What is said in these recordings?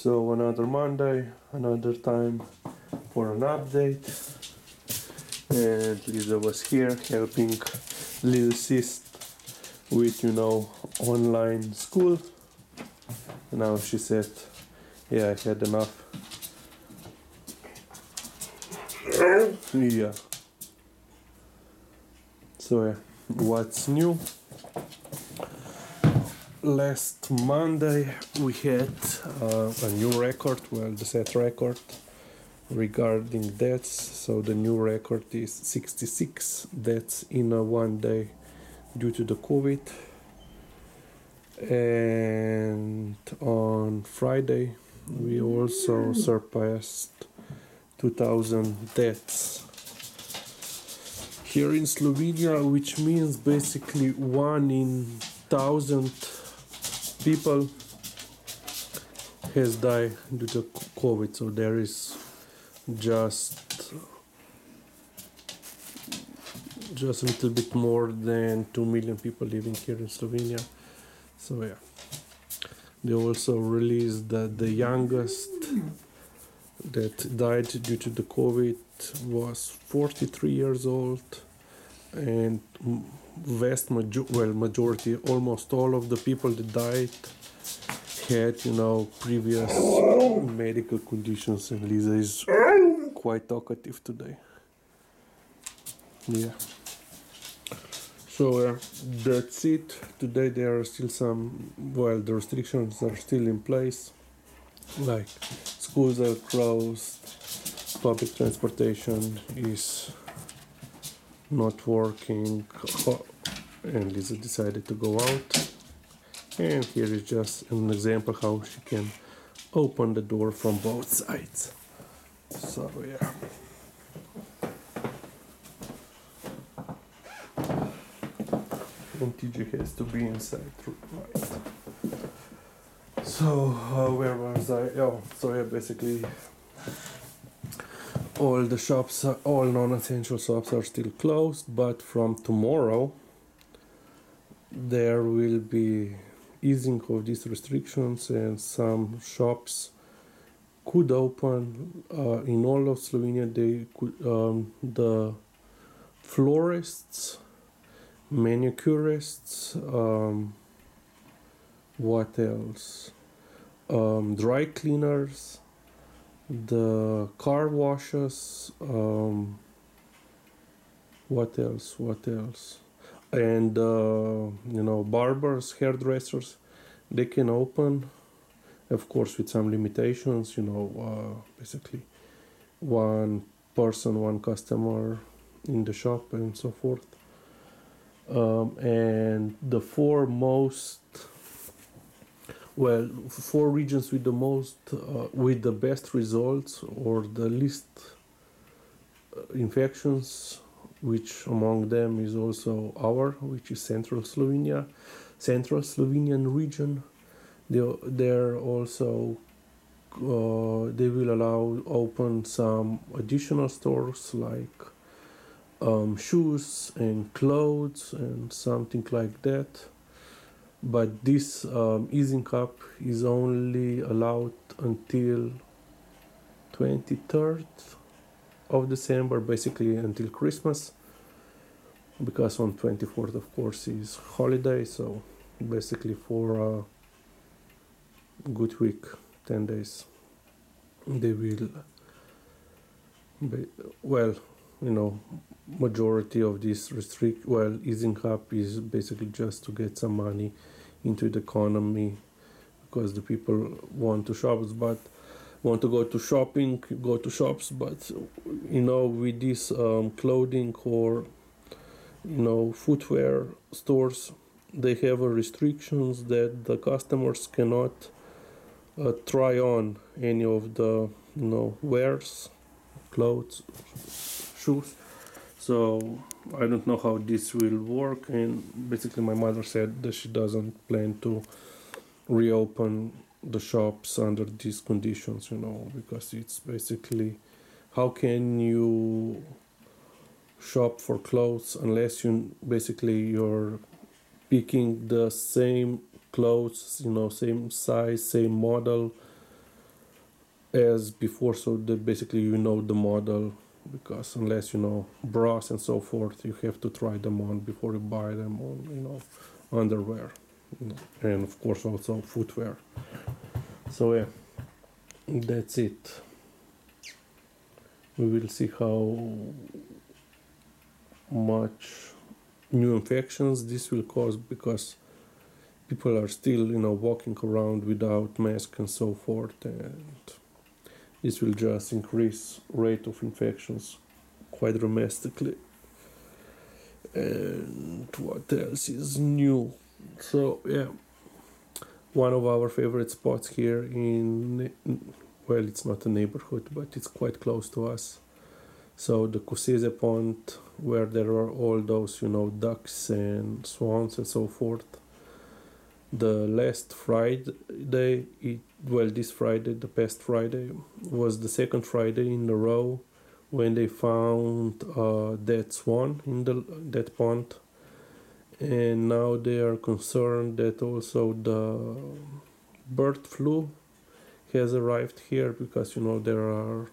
So another Monday, another time for an update. And Liza was here helping little sis with, online school. And now she said, yeah, I had enough. Yeah. So what's new? Last Monday we had a new record, the set record regarding deaths. So the new record is 66 deaths in a one day due to the COVID. And on Friday we also surpassed 2000 deaths here in Slovenia, which means basically 1 in 1,000 people has died due to COVID. So there is just a little bit more than 2 million people living here in Slovenia. So yeah, they also released that the youngest that died due to the COVID was 43 years old, and majority, almost all of the people that died had, previous medical conditions, and Liza is quite talkative today. Yeah. So that's it. Today there are still the restrictions are still in place, like schools are closed, public transportation is not working, and Lisa decided to go out. And here is just an example how she can open the door from both sides. So yeah. And TJ has to be inside, right? So where was I? So yeah, basically all the shops, all non-essential shops are still closed, but from tomorrow there will be easing of these restrictions, and some shops could open in all of Slovenia. They could, the florists, manicurists, what else? Dry cleaners, the car washes, what else? And barbers, hairdressers, they can open, of course with some limitations, basically one person, one customer in the shop and so forth. And the four regions with the best results or the least infections, which among them is also which is Central Slovenian region. They're also they will allow open some additional stores like shoes and clothes and something like that. But this easing up is only allowed until 23rd of December, basically until Christmas, because on 24th of course is holiday. So basically for a good week, 10 days, they will majority of this easing up is basically just to get some money into the economy, because the people want to go to shops, but with this clothing or footwear stores, they have restrictions that the customers cannot try on any of the wares, clothes, shoes. So I don't know how this will work, and basically my mother said that she doesn't plan to reopen the shops under these conditions, because it's basically, how can you shop for clothes unless you're picking the same clothes, same size, same model, as before, so that basically you know the model, because unless you know bras and so forth, you have to try them on before you buy them on, underwear, and of course also footwear. So yeah, that's it. We will see how much new infections this will cause, because people are still walking around without mask and so forth, and this will just increase rate of infections quite dramatically. And what else is new? So yeah, one of our favorite spots here in, well, it's not a neighborhood, but it's quite close to us. So the Kusese Pond, where there are all those ducks and swans and so forth. The last Friday, this Friday, the past Friday, was the second Friday in a row when they found a dead swan in that pond, and now they are concerned that also the bird flu has arrived here, because there are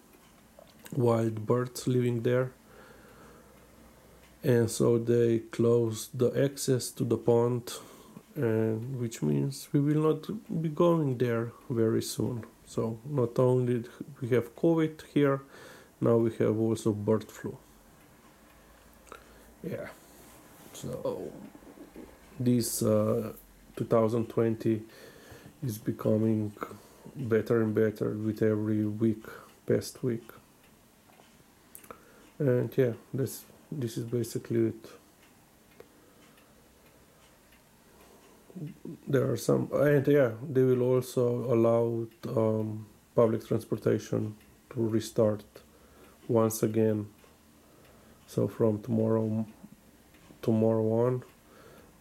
wild birds living there, and so they closed the access to the pond, and which means we will not be going there very soon. So not only we have COVID here, now we have also bird flu. Yeah. So this 2020 is becoming better and better with every week, past week. And yeah, this is basically it. There are some, and yeah, they will also allow public transportation to restart once again. So from tomorrow on,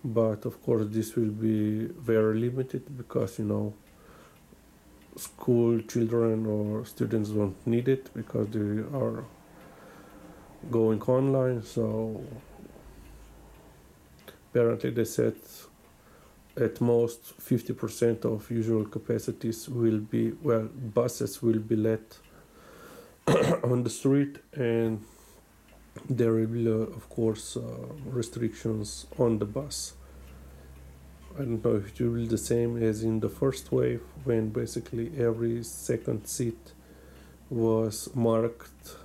but of course this will be very limited, because school children or students don't need it because they are going online. So apparently they said at most 50% of usual capacities will be, well, buses will be let on the street, and there will be of course restrictions on the bus. I don't know if it will be the same as in the first wave, when basically every second seat was marked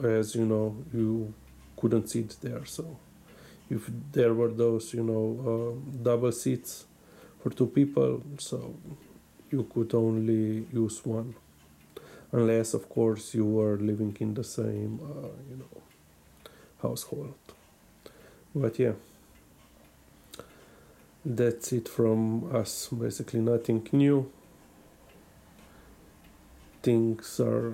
as you couldn't sit there. So if there were those double seats for two people, so you could only use one, unless of course you were living in the same household. But yeah, that's it from us. Basically nothing new. Things are,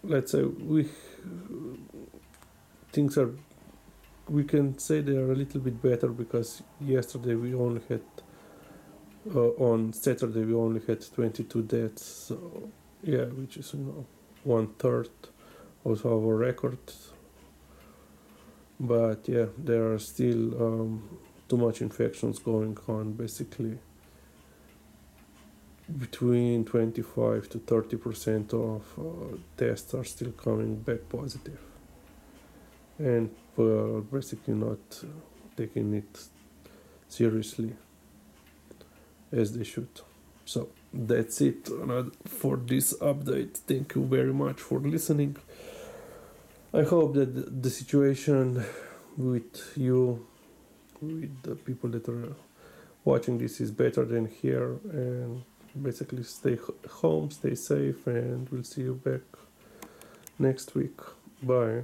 let's say, things are, we can say they are a little bit better, because yesterday we only had on Saturday we only had 22 deaths. So yeah, which is 1/3 of our record. But yeah, there are still too much infections going on. Basically between 25 to 30% of tests are still coming back positive, and basically not taking it seriously as they should. So that's it for this update. Thank you very much for listening. I hope that the situation with you, with the people that are watching this, is better than here, and basically stay home, stay safe, and we'll see you back next week. Bye.